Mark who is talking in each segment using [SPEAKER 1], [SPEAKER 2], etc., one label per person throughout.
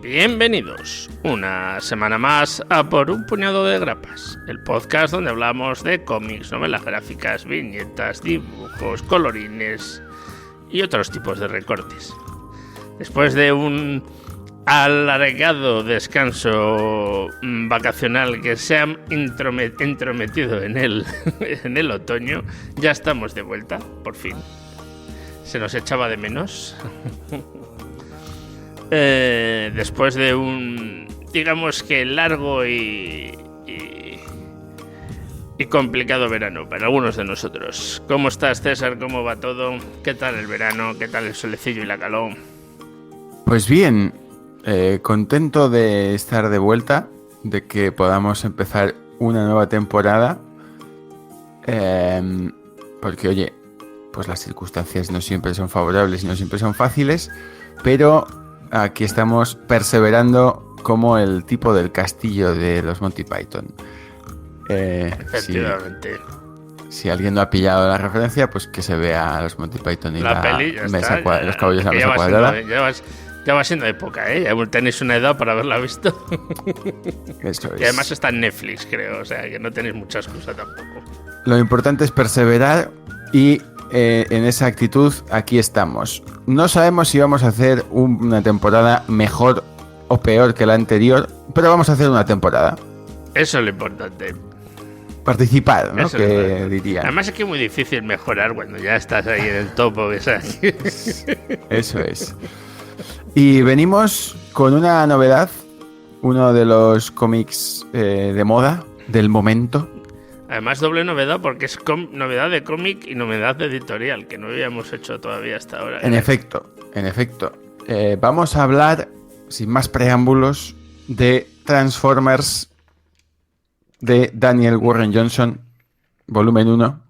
[SPEAKER 1] Bienvenidos una semana más a Por un puñado de grapas, el podcast donde hablamos de cómics, novelas gráficas, viñetas, dibujos, colorines y otros tipos de recortes. Después de un alargado descanso vacacional que se ha entrometido en el otoño, ya estamos de vuelta, por fin. Se nos echaba de menos. Después de un, digamos que largo y complicado verano para algunos de nosotros. ¿Cómo estás, César? ¿Cómo va todo? ¿Qué tal el verano? ¿Qué tal el solecillo y la calor?
[SPEAKER 2] Pues bien, contento de estar de vuelta, de que podamos empezar una nueva temporada, porque oye, pues las circunstancias no siempre son favorables y no siempre son fáciles, pero aquí estamos perseverando como el tipo del castillo de los Monty Python.
[SPEAKER 1] Efectivamente.
[SPEAKER 2] Si alguien no ha pillado la referencia, pues que se vea a los Monty Python y
[SPEAKER 1] la peli, ya
[SPEAKER 2] mesa
[SPEAKER 1] está,
[SPEAKER 2] los caballos a la mesa
[SPEAKER 1] cuadrada. Ya va siendo época, ¿eh? Ya tenéis una edad para haberla visto.
[SPEAKER 2] Eso es.
[SPEAKER 1] Y además está en Netflix, creo. O sea, que no tenéis mucha excusa tampoco.
[SPEAKER 2] Lo importante es perseverar y en esa actitud aquí estamos. No sabemos si vamos a hacer una temporada mejor o peor que la anterior, pero vamos a hacer una temporada.
[SPEAKER 1] Eso es lo importante.
[SPEAKER 2] Participar, ¿no?
[SPEAKER 1] Eso
[SPEAKER 2] que diría.
[SPEAKER 1] Además es que es muy difícil mejorar cuando ya estás ahí en el topo.
[SPEAKER 2] Eso es. Y venimos con una novedad, uno de los cómics de moda del momento.
[SPEAKER 1] Además, doble novedad porque es novedad de cómic y novedad de editorial, que no habíamos hecho todavía hasta ahora.
[SPEAKER 2] En efecto. Vamos a hablar, sin más preámbulos, de Transformers de Daniel Warren Johnson, volumen 1,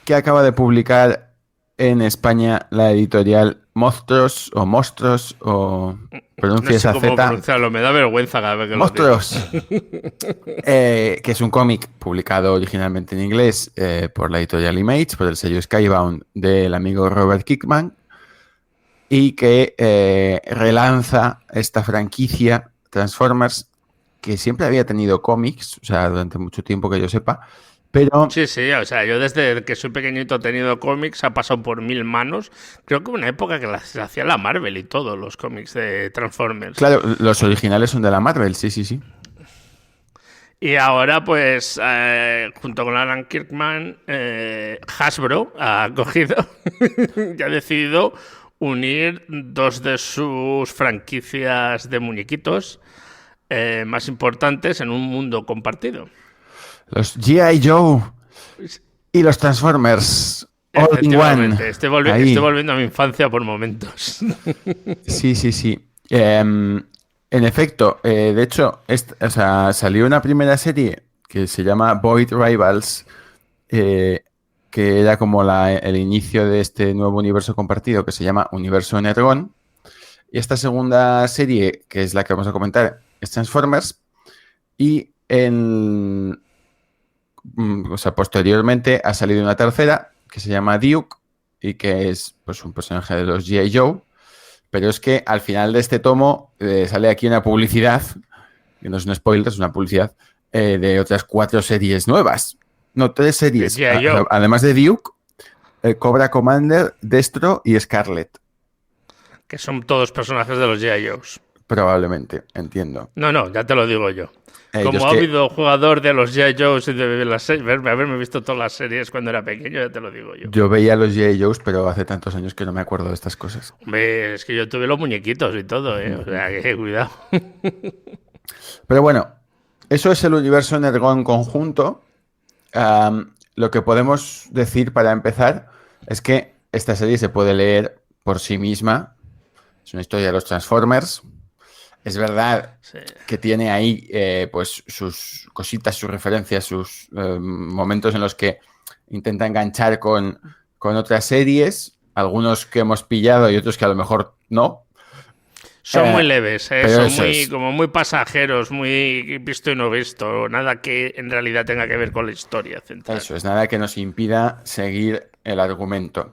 [SPEAKER 2] que acaba de publicar en España la editorial Monstruos o pronuncia
[SPEAKER 1] no sé
[SPEAKER 2] esa
[SPEAKER 1] cómo
[SPEAKER 2] Z.
[SPEAKER 1] pronunciarlo, me da vergüenza cada vez que
[SPEAKER 2] Monstruos.
[SPEAKER 1] lo digo.
[SPEAKER 2] Que es un cómic publicado originalmente en inglés por la editorial Image, por el sello Skybound del amigo Robert Kirkman, y que relanza esta franquicia Transformers, que siempre había tenido cómics, o sea, durante mucho tiempo que yo sepa, pero...
[SPEAKER 1] Sí, o sea, yo desde que soy pequeñito he tenido cómics, ha pasado por 1000 manos. Creo que una época que las hacía la Marvel y todo, los cómics de Transformers.
[SPEAKER 2] Claro, los originales son de la Marvel, sí.
[SPEAKER 1] Y ahora, pues, junto con Alan Kirkman, Hasbro ha cogido y ha decidido unir dos de sus franquicias de muñequitos más importantes en un mundo compartido.
[SPEAKER 2] Los G.I. Joe y los Transformers all in one.
[SPEAKER 1] Estoy volviendo a mi infancia por momentos.
[SPEAKER 2] Sí. En efecto, de hecho, salió una primera serie que se llama Void Rivals, que era como el inicio de este nuevo universo compartido que se llama Universo Energon. Y esta segunda serie, que es la que vamos a comentar, es Transformers. Y posteriormente ha salido una tercera que se llama Duke y que es pues un personaje de los G.I. Joe. Pero es que al final de este tomo sale aquí una publicidad, que no es un spoiler, es una publicidad de otras 4 series nuevas. No, 3 series. Además de Duke, Cobra Commander, Destro y Scarlet.
[SPEAKER 1] Que son todos personajes de los G.I. Joes.
[SPEAKER 2] Probablemente, entiendo.
[SPEAKER 1] No, ya te lo digo yo. Como ha habido jugador de los G.I. Joes y de las series, haberme visto todas las series cuando era pequeño, ya te lo digo yo.
[SPEAKER 2] Yo veía los G.I. Joes, pero hace tantos años que no me acuerdo de estas cosas.
[SPEAKER 1] Hombre, es que yo tuve los muñequitos y todo, ¿eh? O sea, que cuidado.
[SPEAKER 2] Pero bueno, eso es el universo Energon conjunto. Lo que podemos decir para empezar es que esta serie se puede leer por sí misma. Es una historia de los Transformers. Es verdad que tiene ahí pues sus cositas, sus referencias, sus momentos en los que intenta enganchar con otras series, algunos que hemos pillado y otros que a lo mejor no.
[SPEAKER 1] Son muy leves,
[SPEAKER 2] pero
[SPEAKER 1] son muy, como muy pasajeros, muy visto y no visto, nada que en realidad tenga que ver con la historia central.
[SPEAKER 2] Eso es, nada que nos impida seguir el argumento.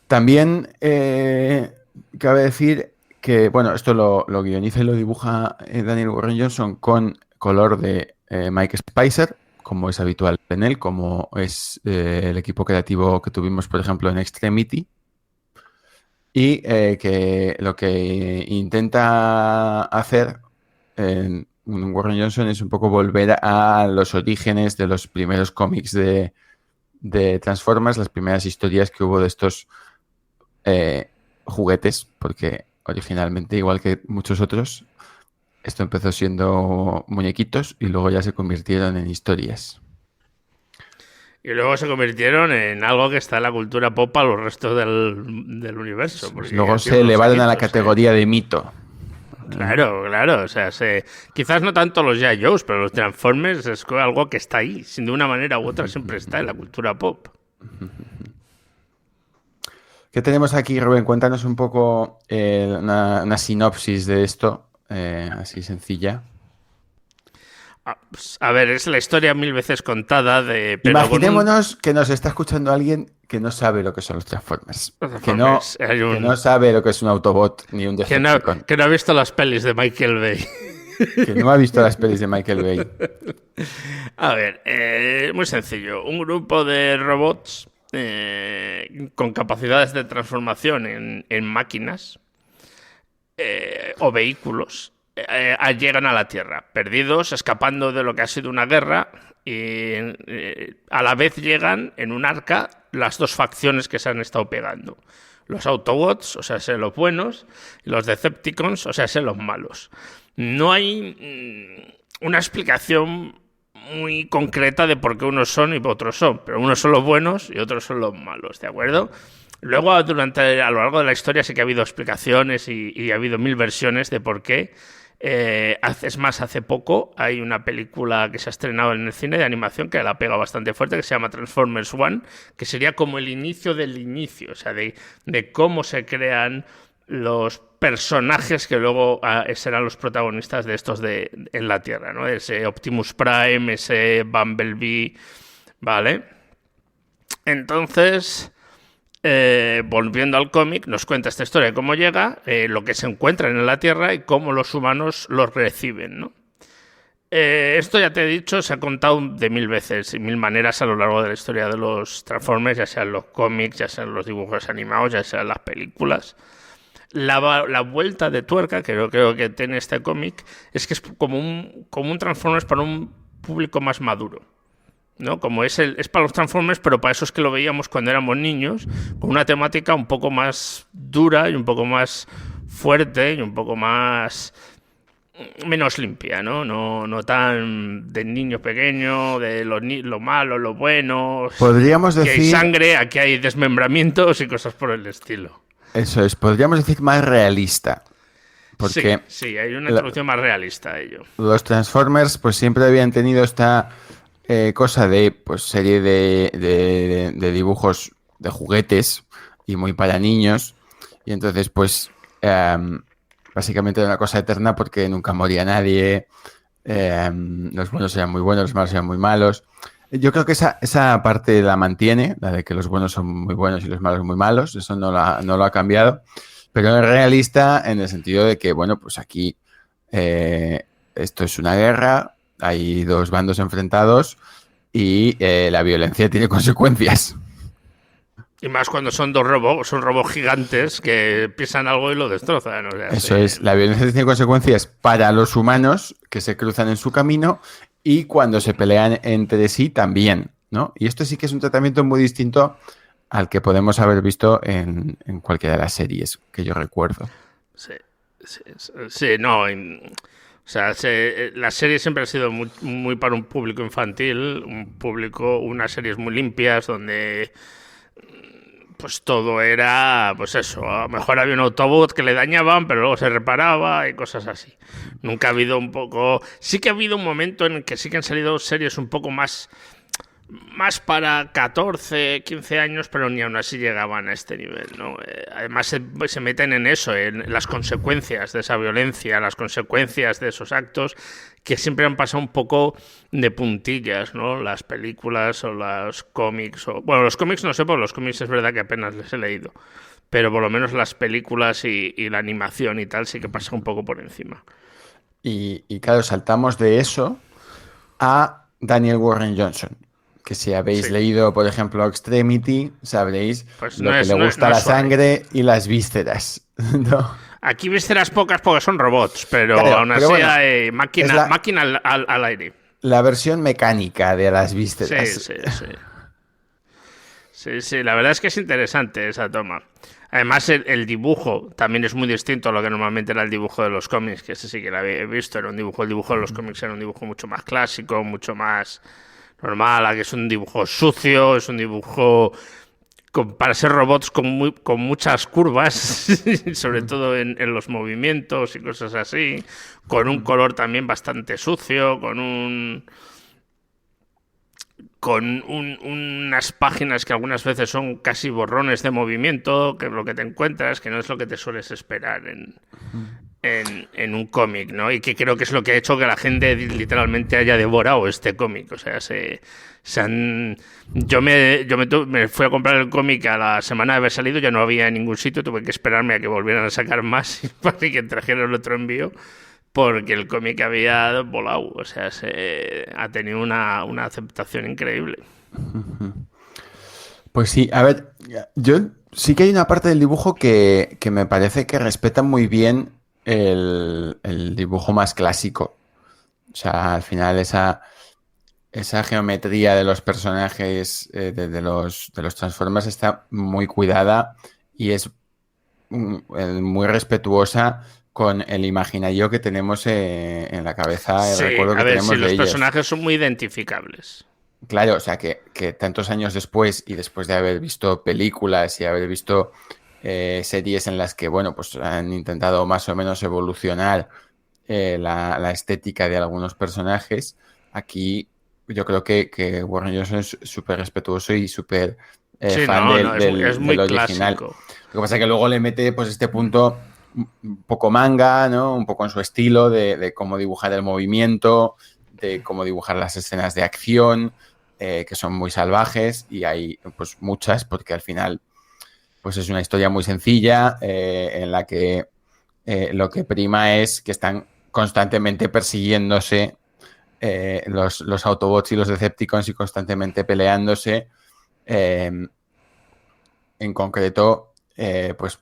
[SPEAKER 2] También cabe decir que, bueno, esto lo guioniza y lo dibuja Daniel Warren Johnson con color de Mike Spicer, como es habitual en él, como es el equipo creativo que tuvimos, por ejemplo, en Extremity. Y que lo que intenta hacer Warren Johnson es un poco volver a los orígenes de los primeros cómics de Transformers, las primeras historias que hubo de estos juguetes, porque originalmente, igual que muchos otros, esto empezó siendo muñequitos y luego ya se convirtieron en historias.
[SPEAKER 1] Y luego se convirtieron en algo que está en la cultura pop a los restos del universo.
[SPEAKER 2] Luego se elevaron a la categoría de mito.
[SPEAKER 1] Claro, claro. O sea, quizás no tanto los G.I. Joes, pero los Transformers es algo que está ahí. Sin de una manera u otra siempre está en la cultura pop.
[SPEAKER 2] ¿Qué tenemos aquí, Rubén? Cuéntanos un poco una sinopsis de esto, así sencilla.
[SPEAKER 1] A ver, es la historia 1000 veces contada de... Pero
[SPEAKER 2] imaginémonos que nos está escuchando alguien que no sabe lo que son los Transformers. Que no sabe lo que es un Autobot ni un Decepticon.
[SPEAKER 1] Que no ha visto las pelis de Michael Bay.
[SPEAKER 2] Que no ha visto las pelis de Michael Bay.
[SPEAKER 1] A ver, muy sencillo. Un grupo de robots con capacidades de transformación en máquinas o vehículos llegan a la Tierra, perdidos, escapando de lo que ha sido una guerra, y a la vez llegan en un arca las dos facciones que se han estado pegando. Los Autobots, o sea, los buenos, y los Decepticons, o sea, los malos. No hay una explicación muy concreta de por qué unos son y otros son, pero unos son los buenos y otros son los malos, ¿de acuerdo? Luego, a lo largo de la historia sí que ha habido explicaciones y ha habido 1000 versiones de por qué. Hace poco hay una película que se ha estrenado en el cine de animación que la pega bastante fuerte, que se llama Transformers One, que sería como el inicio del inicio, o sea, de cómo se crean los personajes que luego serán los protagonistas de estos en la Tierra, ¿no? Ese Optimus Prime, ese Bumblebee, ¿vale? Entonces... volviendo al cómic, nos cuenta esta historia de cómo llega, lo que se encuentran en la Tierra y cómo los humanos los reciben, ¿no? Esto ya te he dicho, se ha contado de 1000 veces y 1000 maneras a lo largo de la historia de los Transformers, ya sean los cómics, ya sean los dibujos animados, ya sean las películas. La vuelta de tuerca que yo creo que tiene este cómic es que es como un Transformers para un público más maduro, ¿no? Como es para los Transformers, pero para eso es que lo veíamos cuando éramos niños, con una temática un poco más dura y un poco más fuerte y un poco más menos limpia, ¿no? No tan de niño pequeño, de lo malo, lo bueno.
[SPEAKER 2] Podríamos decir...
[SPEAKER 1] Que hay sangre, aquí hay desmembramientos y cosas por el estilo.
[SPEAKER 2] Eso es, podríamos decir más realista. Porque
[SPEAKER 1] sí, hay una introducción más realista a ello.
[SPEAKER 2] Los Transformers pues siempre habían tenido esta... cosa de pues serie de dibujos de juguetes y muy para niños, y entonces pues básicamente era una cosa eterna porque nunca moría nadie, los buenos eran muy buenos, los malos eran muy malos. Yo creo que esa parte la mantiene, la de que los buenos son muy buenos y los malos muy malos, eso no lo ha cambiado, pero es realista en el sentido de que, bueno, pues aquí esto es una guerra, hay dos bandos enfrentados y la violencia tiene consecuencias.
[SPEAKER 1] Y más cuando son robots gigantes que pisan algo y lo destrozan. O sea,
[SPEAKER 2] eso es, la violencia tiene consecuencias para los humanos que se cruzan en su camino y cuando se pelean entre sí también, ¿no? Y esto sí que es un tratamiento muy distinto al que podemos haber visto en cualquiera de las series que yo recuerdo.
[SPEAKER 1] Sí, no... O sea, la serie siempre ha sido muy para un público infantil, unas series muy limpias donde pues todo era, pues eso, a lo mejor había un Autobot que le dañaban, pero luego se reparaba y cosas así. Nunca ha habido sí que ha habido un momento en el que sí que han salido series un poco más más para 14, 15 años, pero ni aún así llegaban a este nivel, ¿no? Además se meten en eso, en las consecuencias de esa violencia, las consecuencias de esos actos, que siempre han pasado un poco de puntillas, ¿no? Las películas o los cómics, bueno, los cómics no sé, porque los cómics es verdad que apenas les he leído, pero por lo menos las películas y la animación y tal sí que pasa un poco por encima.
[SPEAKER 2] Y claro, saltamos de eso a Daniel Warren Johnson, que si habéis
[SPEAKER 1] Sí.
[SPEAKER 2] leído, por ejemplo, Extremity, sabréis
[SPEAKER 1] Pues
[SPEAKER 2] lo
[SPEAKER 1] no
[SPEAKER 2] que
[SPEAKER 1] es,
[SPEAKER 2] le
[SPEAKER 1] no,
[SPEAKER 2] gusta
[SPEAKER 1] no es
[SPEAKER 2] la
[SPEAKER 1] suave.
[SPEAKER 2] sangre y las vísceras, ¿no?
[SPEAKER 1] Aquí vísceras pocas porque son robots, pero
[SPEAKER 2] Claro,
[SPEAKER 1] aún
[SPEAKER 2] pero
[SPEAKER 1] así
[SPEAKER 2] bueno,
[SPEAKER 1] hay
[SPEAKER 2] es
[SPEAKER 1] máquina al aire.
[SPEAKER 2] la versión mecánica de las
[SPEAKER 1] Sí,
[SPEAKER 2] vísceras.
[SPEAKER 1] sí, sí. Sí, sí, la verdad es que es interesante esa toma. Además, el dibujo también es muy distinto a lo que normalmente era el dibujo de los cómics, que ese sí que lo había visto. Era un dibujo, el dibujo de los cómics era un dibujo mucho más clásico, mucho más normal. Aquí es un dibujo sucio, es un dibujo para ser robots con muchas curvas, sobre todo en los movimientos y cosas así, con un color también bastante sucio, unas páginas que algunas veces son casi borrones de movimiento, que es lo que te encuentras, que no es lo que te sueles esperar en un cómic, ¿no? Y que creo que es lo que ha hecho que la gente literalmente haya devorado este cómic. O sea, me fui a comprar el cómic a la semana de haber salido, ya no había en ningún sitio, tuve que esperarme a que volvieran a sacar más para que trajeran el otro envío, porque el cómic había volado. O sea, ha tenido una aceptación increíble.
[SPEAKER 2] Pues sí, a ver, yo sí que hay una parte del dibujo que me parece que respeta muy bien el dibujo más clásico. O sea, al final esa geometría de los personajes de los Transformers está muy cuidada y es muy respetuosa con el imaginario que tenemos en la cabeza, el
[SPEAKER 1] Sí,
[SPEAKER 2] recuerdo
[SPEAKER 1] a
[SPEAKER 2] que
[SPEAKER 1] ver, sí,
[SPEAKER 2] tenemos de
[SPEAKER 1] los
[SPEAKER 2] ellos.
[SPEAKER 1] personajes son muy identificables.
[SPEAKER 2] Claro, o sea, que tantos años después y después de haber visto películas y haber visto series en las que, bueno, pues han intentado más o menos evolucionar la estética de algunos personajes, aquí yo creo que Warren Johnson es súper respetuoso y súper
[SPEAKER 1] Sí,
[SPEAKER 2] fan
[SPEAKER 1] no, no, es
[SPEAKER 2] del
[SPEAKER 1] muy
[SPEAKER 2] original.
[SPEAKER 1] clásico.
[SPEAKER 2] Lo que pasa es que luego le mete pues este punto un poco manga, ¿no? Un poco en su estilo de cómo dibujar el movimiento, de cómo dibujar las escenas de acción, que son muy salvajes y hay pues muchas porque al final pues es una historia muy sencilla en la que lo que prima es que están constantemente persiguiéndose los Autobots y los Decepticons y constantemente peleándose. Eh, en concreto, pues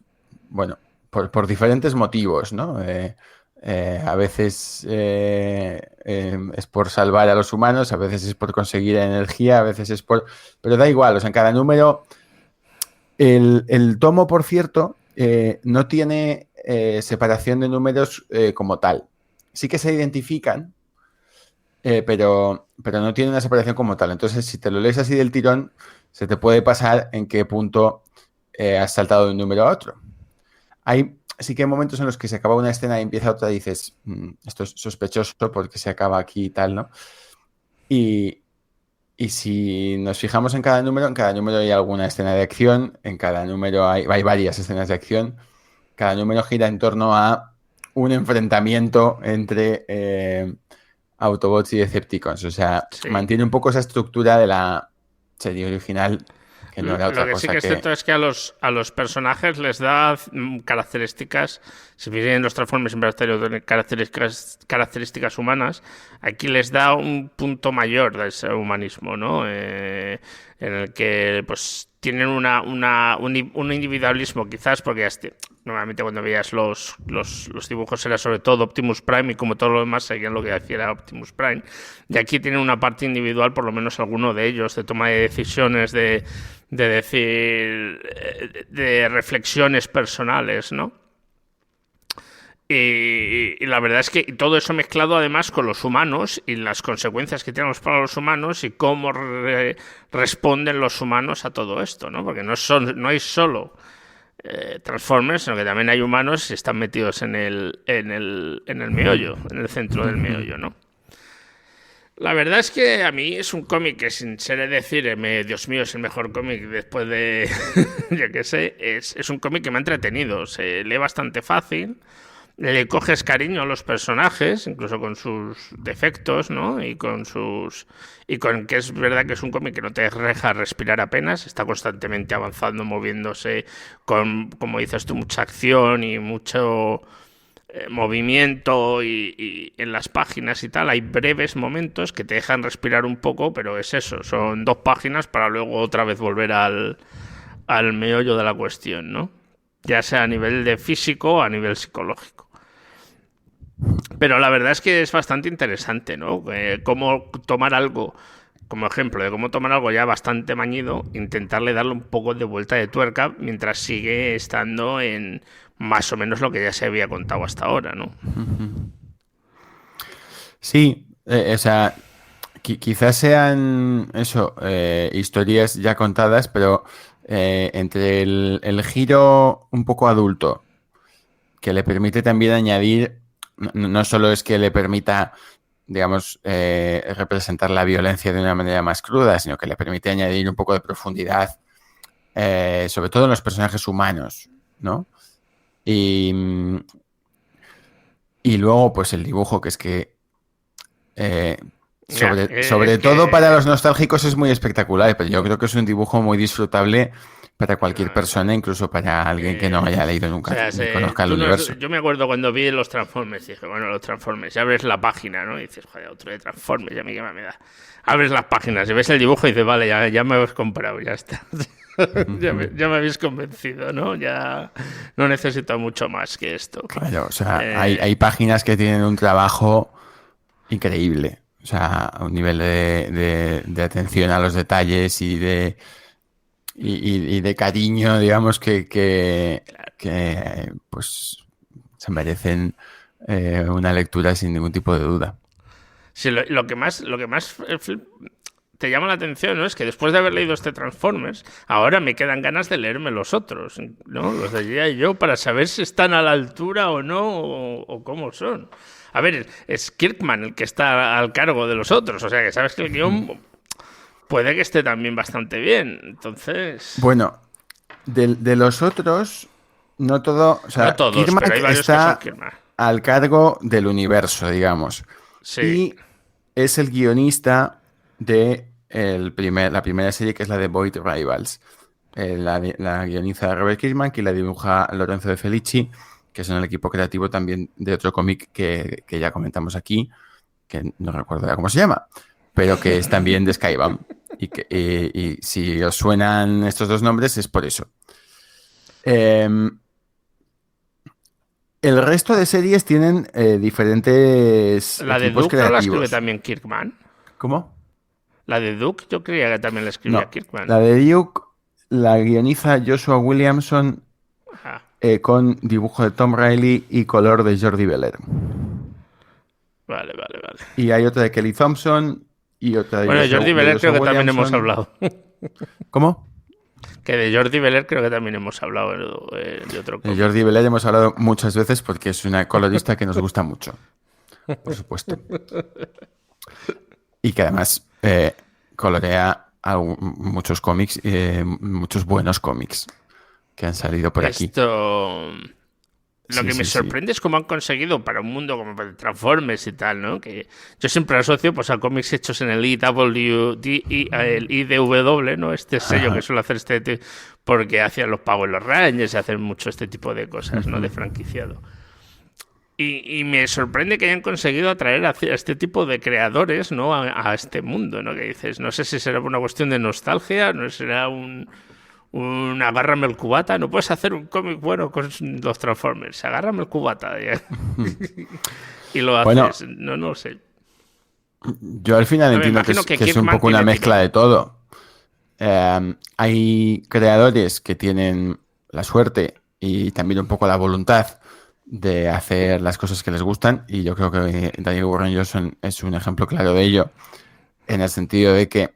[SPEAKER 2] bueno, por diferentes motivos, ¿no? A veces es por salvar a los humanos, a veces es por conseguir energía, a veces es por... Pero da igual, o sea, en cada número... El tomo, por cierto, no tiene separación de números como tal. Sí que se identifican, pero no tiene una separación como tal. Entonces, si te lo lees así del tirón, se te puede pasar en qué punto has saltado de un número a otro. Sí que hay momentos en los que se acaba una escena y empieza otra y dices, esto es sospechoso porque se acaba aquí y tal, ¿no? Y si nos fijamos en cada número hay alguna escena de acción, en cada número hay varias escenas de acción, cada número gira en torno a un enfrentamiento entre Autobots y Decepticons. O sea,
[SPEAKER 1] Sí.
[SPEAKER 2] mantiene un poco esa estructura de la serie original, que no era
[SPEAKER 1] Lo
[SPEAKER 2] otra
[SPEAKER 1] que sí
[SPEAKER 2] cosa
[SPEAKER 1] que es
[SPEAKER 2] que...
[SPEAKER 1] cierto es que a los personajes les da características, si bien en los Transformers siempre han tenido características humanas, aquí les da un punto mayor de ese humanismo, ¿no? En el que pues tienen un individualismo quizás, porque normalmente cuando veías los dibujos era sobre todo Optimus Prime y como todo lo demás seguían lo que hacía Optimus Prime. Y aquí tienen una parte individual, por lo menos alguno de ellos, de toma de decisiones, de decir, de reflexiones personales, ¿no? Y la verdad es que todo eso mezclado además con los humanos y las consecuencias que tenemos para los humanos y cómo responden los humanos a todo esto, ¿no? Porque no hay solo Transformers, sino que también hay humanos que están metidos en el meollo, en el centro del meollo, ¿no? La verdad es que a mí es un cómic que, sin ser decir, Dios mío, es el mejor cómic después de, yo qué sé, es un cómic que me ha entretenido. Se lee bastante fácil, le coges cariño a los personajes, incluso con sus defectos, ¿no? Y con que es verdad que es un cómic que no te deja respirar apenas, está constantemente avanzando, moviéndose, con, como dices tú, mucha acción y mucho movimiento y en las páginas y tal hay breves momentos que te dejan respirar un poco, pero es eso, son 2 páginas para luego otra vez volver al meollo de la cuestión, ¿no? Ya sea a nivel de físico o a nivel psicológico. Pero la verdad es que es bastante interesante, ¿no? Cómo tomar algo, como ejemplo de cómo tomar algo ya bastante mañido, intentarle darle un poco de vuelta de tuerca mientras sigue estando en más o menos lo que ya se había contado hasta ahora, ¿no?
[SPEAKER 2] Sí, o sea, quizás sean eso, historias ya contadas, pero entre el giro un poco adulto, que le permite también añadir, no solo es que le permita, digamos, representar la violencia de una manera más cruda, sino que le permite añadir un poco de profundidad, sobre todo en los personajes humanos, ¿no? Y luego, pues el dibujo, que es que sobre todo para los nostálgicos es muy espectacular, pero yo creo que es un dibujo muy disfrutable para cualquier persona, incluso para alguien que no haya leído nunca,
[SPEAKER 1] o sea,
[SPEAKER 2] ni conozca el universo.
[SPEAKER 1] Yo me acuerdo cuando vi los Transformers, dije, bueno, los Transformers, y abres la página, ¿no? Y dices, joder, otro de Transformers, ya a mí qué me da. Abres las páginas y ves el dibujo y dices, vale, ya me habéis comprado, ya está. ya me habéis convencido, ¿no? Ya no necesito mucho más que esto.
[SPEAKER 2] Claro, o sea, hay páginas que tienen un trabajo increíble. O sea, un nivel de atención a los detalles y de cariño, digamos, que pues se merecen una lectura sin ningún tipo de duda.
[SPEAKER 1] Sí, lo que más te llama la atención, ¿no? Es que después de haber leído este Transformers, ahora me quedan ganas de leerme los otros, ¿no? Los de G.I. Joe, para saber si están a la altura o no, o cómo son. A ver, es Kirkman el que está al cargo de los otros, o sea que sabes que el guión puede que esté también bastante bien, entonces...
[SPEAKER 2] Bueno, de los otros, no todo... O sea,
[SPEAKER 1] no todos,
[SPEAKER 2] Kirkman
[SPEAKER 1] pero hay varios
[SPEAKER 2] está
[SPEAKER 1] que son Kirkman.
[SPEAKER 2] al cargo del universo, digamos.
[SPEAKER 1] Sí.
[SPEAKER 2] Y es el guionista de la primera serie, que es la de Void Rivals. La guioniza Robert Kirkman, que la dibuja Lorenzo de Felici, que son el equipo creativo también de otro cómic que ya comentamos aquí, que no recuerdo ya cómo se llama, pero que es también de Skybound. Y si os suenan estos dos nombres es por eso. El resto de series tienen diferentes
[SPEAKER 1] ¿La de
[SPEAKER 2] equipos
[SPEAKER 1] Duke no la
[SPEAKER 2] creativos.
[SPEAKER 1] escribe también Kirkman?
[SPEAKER 2] ¿Cómo?
[SPEAKER 1] La de Duke yo creía que también la escribía
[SPEAKER 2] No,
[SPEAKER 1] Kirkman.
[SPEAKER 2] la de Duke la guioniza Joshua Williamson con dibujo de Tom Reilly y color de Jordi Beller.
[SPEAKER 1] Vale.
[SPEAKER 2] Y hay otra de Kelly Thompson y otra de
[SPEAKER 1] Bueno, Jordi Beller creo que también hemos
[SPEAKER 2] Williamson.
[SPEAKER 1] hablado.
[SPEAKER 2] ¿Cómo?
[SPEAKER 1] Que de Jordi Beller creo que también hemos hablado de otro
[SPEAKER 2] De
[SPEAKER 1] cómic.
[SPEAKER 2] Jordi Beller hemos hablado muchas veces porque es una colorista que nos gusta mucho, por supuesto. Y que además colorea muchos cómics, muchos buenos cómics que han salido por aquí.
[SPEAKER 1] Lo que me sorprende es cómo han conseguido para un mundo como Transformers y tal, ¿no? Que yo siempre asocio pues a cómics hechos en el IDW, ¿no? Este sello que suele hacer porque hacían los Power Rangers y hacen mucho este tipo de cosas, ¿no? De franquiciado. Y me sorprende que hayan conseguido atraer a este tipo de creadores, ¿no? A este mundo, ¿no? Que dices, no sé si será una cuestión de nostalgia, no será agárrame el cubata, no puedes hacer un cómic bueno con los Transformers, agárrame el cubata y lo haces, no lo sé.
[SPEAKER 2] Yo al final entiendo que es un poco una mezcla de todo. Hay creadores que tienen la suerte y también un poco la voluntad de hacer las cosas que les gustan, y yo creo que Daniel Warren Johnson es un ejemplo claro de ello, en el sentido de que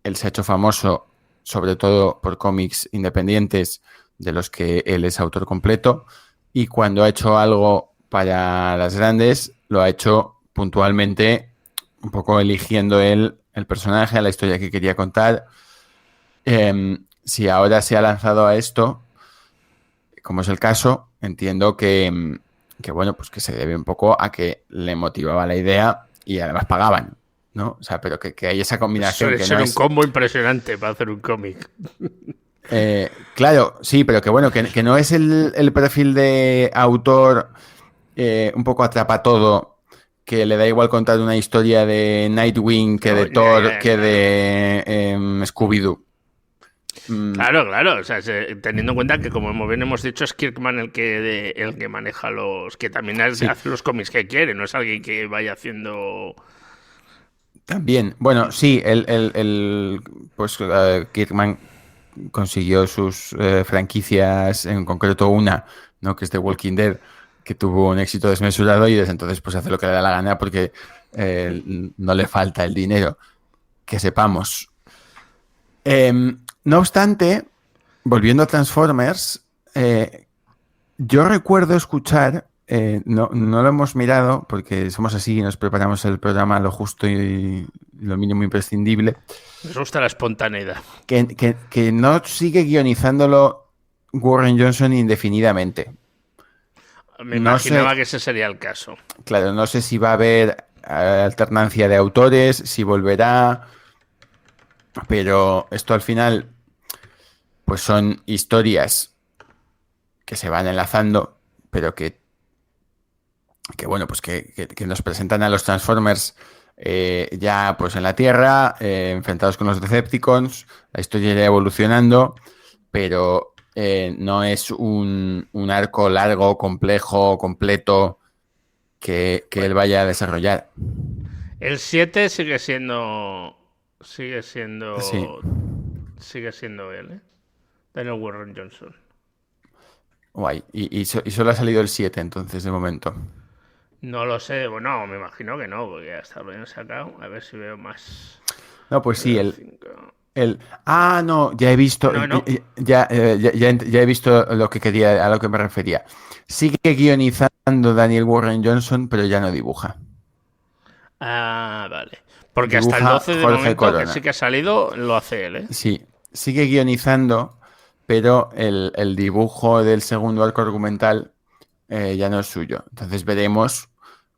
[SPEAKER 2] él se ha hecho famoso sobre todo por cómics independientes de los que él es autor completo, y cuando ha hecho algo para las grandes lo ha hecho puntualmente un poco eligiendo él el personaje, la historia que quería contar. Si ahora se ha lanzado a esto, como es el caso, entiendo que bueno, pues que se debe un poco a que le motivaba la idea y además pagaban, ¿no? O sea, pero que hay esa combinación.
[SPEAKER 1] Suele ser un combo impresionante para hacer un cómic.
[SPEAKER 2] Claro, sí, pero que bueno, que no es el perfil de autor un poco atrapa todo, que le da igual contar una historia de Nightwing que de Thor, que de Scooby-Doo.
[SPEAKER 1] Claro. O sea, teniendo en cuenta que, como bien hemos dicho, es Kirkman el que maneja los... Que también hace los cómics que quiere, no es alguien que vaya haciendo...
[SPEAKER 2] También, bueno, sí, pues Kirkman consiguió sus franquicias, en concreto una, ¿no? Que es The Walking Dead, que tuvo un éxito desmesurado y desde entonces pues hace lo que le da la gana porque no le falta el dinero, que sepamos. No obstante, volviendo a Transformers, yo recuerdo escuchar, no lo hemos mirado porque somos así y nos preparamos el programa lo justo y lo mínimo imprescindible.
[SPEAKER 1] Nos gusta la espontaneidad.
[SPEAKER 2] Que no sigue guionizándolo Warren Johnson indefinidamente.
[SPEAKER 1] Me imaginaba que ese sería el caso.
[SPEAKER 2] Claro, no sé si va a haber alternancia de autores, si volverá, pero esto al final pues son historias que se van enlazando, pero que bueno, pues que nos presentan a los Transformers ya pues en la Tierra, enfrentados con los Decepticons, la historia ya evolucionando, pero no es un arco largo, complejo, completo que él vaya a desarrollar.
[SPEAKER 1] El 7 sigue siendo sí. Sigue siendo él, ¿eh? Daniel Warren Johnson.
[SPEAKER 2] Guay. Y solo ha salido el 7 entonces, de momento.
[SPEAKER 1] No lo sé, bueno, me imagino que no, porque ya está bien sacado. A ver si veo más.
[SPEAKER 2] No, pues sí, no, ya he visto.
[SPEAKER 1] No.
[SPEAKER 2] Ya he visto lo que quería, a lo que me refería. Sigue guionizando Daniel Warren Johnson, pero ya no dibuja.
[SPEAKER 1] Ah, vale. Porque
[SPEAKER 2] Dibuja
[SPEAKER 1] hasta el 12 de
[SPEAKER 2] Jorge
[SPEAKER 1] momento
[SPEAKER 2] Corona.
[SPEAKER 1] que sí que ha salido, lo hace él, ¿eh?
[SPEAKER 2] Sí, sigue guionizando, pero el dibujo del segundo arco argumental ya no es suyo. Entonces veremos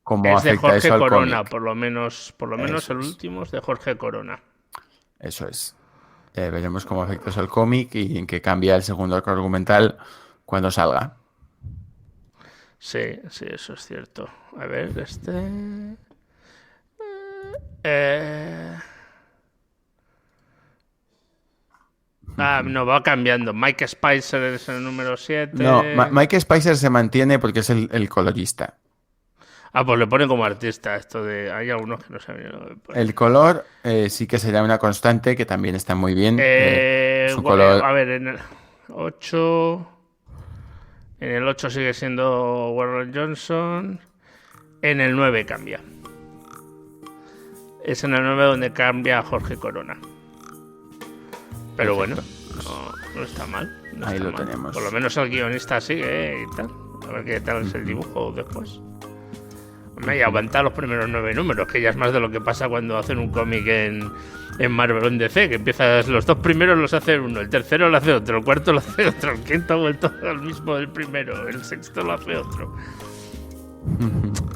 [SPEAKER 2] cómo afecta eso al cómic.
[SPEAKER 1] Es de Jorge Corona, por lo menos el último es de Jorge Corona.
[SPEAKER 2] Eso es. Veremos cómo afecta eso al cómic y en qué cambia el segundo arco argumental cuando salga.
[SPEAKER 1] Sí, eso es cierto. A ver, no, va cambiando. Mike Spicer es el número 7.
[SPEAKER 2] No, Mike Spicer se mantiene porque es el colorista.
[SPEAKER 1] Pues le ponen como artista esto de... Hay algunos que no saben lo que pone.
[SPEAKER 2] El color sí que será una constante que también está muy bien. Su color...
[SPEAKER 1] A ver, en el 8... En el 8 sigue siendo Warren Johnson. En el 9 cambia. Es en el 9 donde cambia Jorge Corona. Pero
[SPEAKER 2] Perfecto.
[SPEAKER 1] Bueno, no está mal. No
[SPEAKER 2] ahí
[SPEAKER 1] está
[SPEAKER 2] lo
[SPEAKER 1] mal.
[SPEAKER 2] tenemos.
[SPEAKER 1] Por lo menos el guionista sigue y tal. A ver qué tal es el dibujo después. Y aguantar los primeros 9 números, que ya es más de lo que pasa cuando hacen un cómic en Marvel o en DC, que empiezas, los 2 primeros los hace uno, el tercero lo hace otro, el cuarto lo hace otro, el quinto ha vuelto al mismo del primero, el sexto lo hace otro.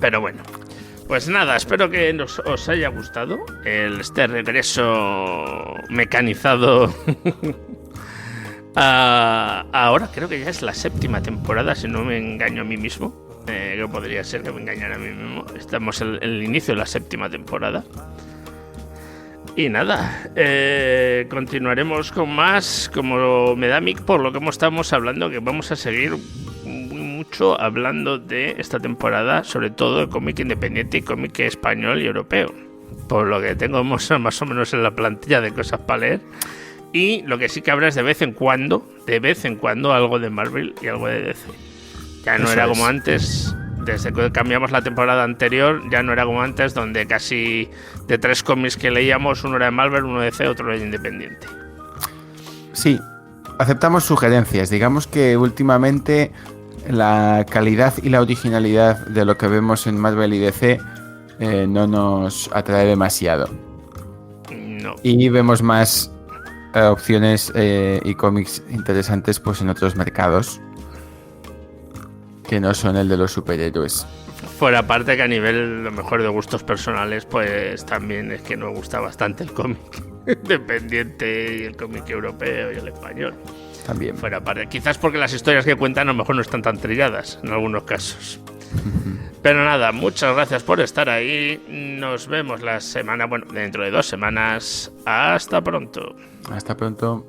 [SPEAKER 1] Pero bueno, pues nada, espero que os haya gustado este regreso mecanizado. Ahora creo que ya es la 7ª temporada, si no me engaño a mí mismo. Que podría ser que me engañara a mí mismo. Estamos en el inicio de la 7ª temporada. Y nada, continuaremos con más, como me da a mí, por lo que estamos hablando, que vamos a seguir mucho hablando de esta temporada, sobre todo de cómic independiente y cómic español y europeo. Por lo que tengo más o menos en la plantilla de cosas para leer. Y lo que sí que habrá es de vez en cuando, algo de Marvel y algo de DC. Ya no era como antes, desde que cambiamos la temporada anterior, ya no era como antes, donde casi de 3 cómics que leíamos, uno era de Marvel, uno de DC, otro era de Independiente.
[SPEAKER 2] Sí, aceptamos sugerencias. Digamos que últimamente la calidad y la originalidad de lo que vemos en Marvel y DC no nos atrae demasiado.
[SPEAKER 1] No.
[SPEAKER 2] Y vemos más opciones y cómics interesantes pues en otros mercados que no son el de los superhéroes.
[SPEAKER 1] Fuera aparte que a nivel, lo mejor de gustos personales, pues también es que nos gusta bastante el cómic independiente y el cómic europeo y el español.
[SPEAKER 2] También.
[SPEAKER 1] Fuera aparte, quizás porque las historias que cuentan a lo mejor no están tan trilladas en algunos casos. Pero nada, muchas gracias por estar ahí. Nos vemos dentro de 2 semanas. Hasta pronto.
[SPEAKER 2] Hasta pronto.